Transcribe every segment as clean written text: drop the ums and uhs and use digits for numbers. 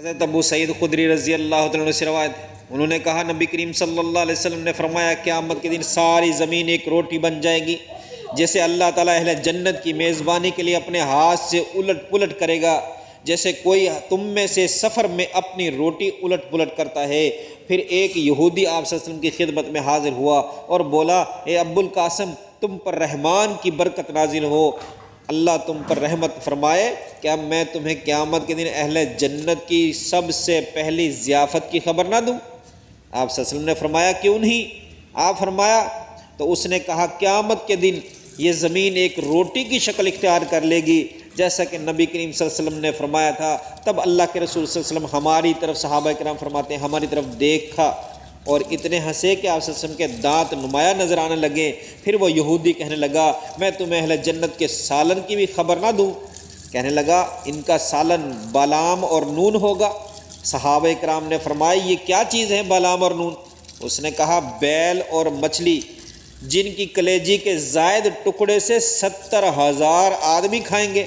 حضرت ابو سعید خدری رضی اللہ تعالیٰ عنہ سے روایت، انہوں نے کہا نبی کریم صلی اللہ علیہ وسلم نے فرمایا قیامت کے دن ساری زمین ایک روٹی بن جائے گی، جیسے اللہ تعالیٰ اہل جنت کی میزبانی کے لیے اپنے ہاتھ سے الٹ پلٹ کرے گا، جیسے کوئی تم میں سے سفر میں اپنی روٹی الٹ پلٹ کرتا ہے۔ پھر ایک یہودی آپ صلی اللہ علیہ وسلم کی خدمت میں حاضر ہوا اور بولا، اے ابو القاسم، تم پر رحمان کی برکت نازل ہو، اللہ تم پر رحمت فرمائے، کیا میں تمہیں قیامت کے دن اہل جنت کی سب سے پہلی ضیافت کی خبر نہ دوں؟ آپ صلی اللہ علیہ وسلم نے فرمایا کیوں نہیں؟ آپ فرمایا تو اس نے کہا قیامت کے دن یہ زمین ایک روٹی کی شکل اختیار کر لے گی، جیسا کہ نبی کریم صلی اللہ علیہ وسلم نے فرمایا تھا۔ تب اللہ کے رسول صلی اللہ علیہ وسلم ہماری طرف، صحابہ کرام فرماتے ہیں، ہماری طرف دیکھا اور اتنے ہنسے کہ آپ صلی اللہ علیہ وسلم کے دانت نمایاں نظر آنے لگے۔ پھر وہ یہودی کہنے لگا، میں تمہیں اہل جنت کے سالن کی بھی خبر نہ دوں؟ کہنے لگا ان کا سالن بالام اور نون ہوگا۔ صحابہ کرام نے فرمایا یہ کیا چیز ہے بالام اور نون؟ اس نے کہا بیل اور مچھلی، جن کی کلیجی کے زائد ٹکڑے سے 70,000 آدمی کھائیں گے۔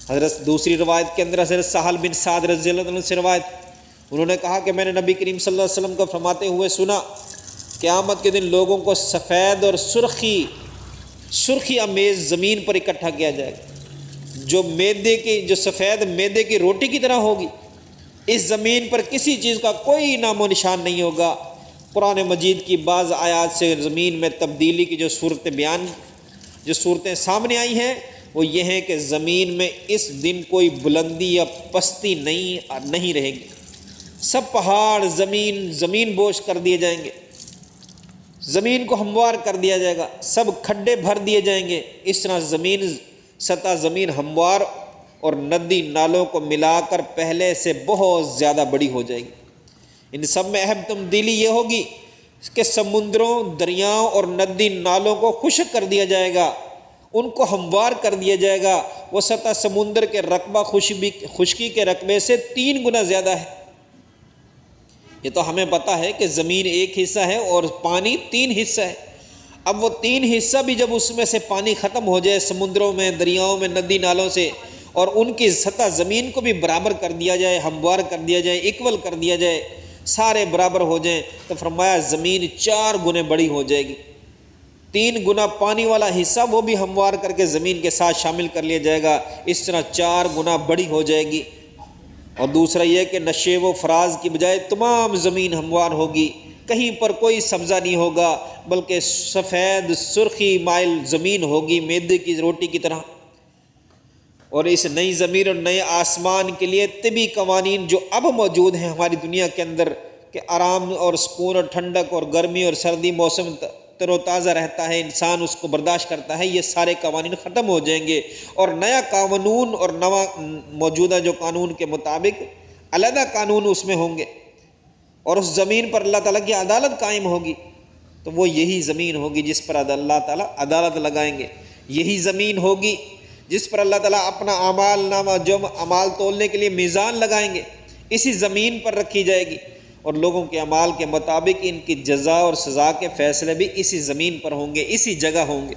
حضرت دوسری روایت کے اندر حضرت سہل بن سعد رضی اللہ عنہ سے روایت، انہوں نے کہا کہ میں نے نبی کریم صلی اللہ علیہ وسلم کو فرماتے ہوئے سنا، قیامت کے دن لوگوں کو سفید اور سرخی امیز زمین پر اکٹھا کیا جائے گا، جو سفید میدے کی روٹی کی طرح ہوگی۔ اس زمین پر کسی چیز کا کوئی نام و نشان نہیں ہوگا۔ قرآن مجید کی بعض آیات سے زمین میں تبدیلی کی جو صورتیں سامنے آئی ہیں وہ یہ ہیں کہ زمین میں اس دن کوئی بلندی یا پستی نہیں رہے گی، سب پہاڑ زمین بوش کر دیے جائیں گے، زمین کو ہموار کر دیا جائے گا، سب کھڈے بھر دیے جائیں گے۔ اس طرح سطح زمین ہموار اور ندی نالوں کو ملا کر پہلے سے بہت زیادہ بڑی ہو جائے گی۔ ان سب میں اہم تبدیلی یہ ہوگی کہ سمندروں، دریاؤں اور ندی نالوں کو خشک کر دیا جائے گا، ان کو ہموار کر دیا جائے گا۔ وہ سطح سمندر کے رقبہ خشکی کے رقبے سے 3 گنا زیادہ ہے۔ یہ تو ہمیں پتہ ہے کہ زمین ایک حصہ ہے اور پانی 3 حصہ ہے۔ اب وہ 3 حصہ بھی جب اس میں سے پانی ختم ہو جائے سمندروں میں، دریاؤں میں، ندی نالوں سے، اور ان کی سطح زمین کو بھی برابر کر دیا جائے، ہموار کر دیا جائے، ایکول کر دیا جائے، سارے برابر ہو جائیں، تو فرمایا زمین 4 گنے بڑی ہو جائے گی۔ 3 گنا پانی والا حصہ وہ بھی ہموار کر کے زمین کے ساتھ شامل کر لیا جائے گا، اس طرح 4 گنا بڑی ہو جائے گی۔ اور دوسرا یہ کہ نشیب و فراز کی بجائے تمام زمین ہموار ہوگی، کہیں پر کوئی سبزہ نہیں ہوگا، بلکہ سفید سرخی مائل زمین ہوگی میدے کی روٹی کی طرح۔ اور اس نئی زمین اور نئے آسمان کے لیے طبی قوانین جو اب موجود ہیں ہماری دنیا کے اندر، کہ آرام اور سکون اور ٹھنڈک اور گرمی اور سردی، موسم تر و تازہ رہتا ہے، انسان اس کو برداشت کرتا ہے، یہ سارے قوانین ختم ہو جائیں گے، اور نیا قانون اور نوا موجودہ جو قانون کے مطابق علیحدہ قانون اس میں ہوں گے، اور اس زمین پر اللہ تعالیٰ کی عدالت قائم ہوگی۔ تو وہ یہی زمین ہوگی جس پر اللہ تعالیٰ عدالت لگائیں گے، یہی زمین ہوگی جس پر اللہ تعالیٰ اپنا اعمال نامہ، جو اعمال تولنے کے لیے میزان لگائیں گے، اسی زمین پر رکھی جائے گی، اور لوگوں کے اعمال کے مطابق ان کی جزا اور سزا کے فیصلے بھی اسی زمین پر ہوں گے، اسی جگہ ہوں گے۔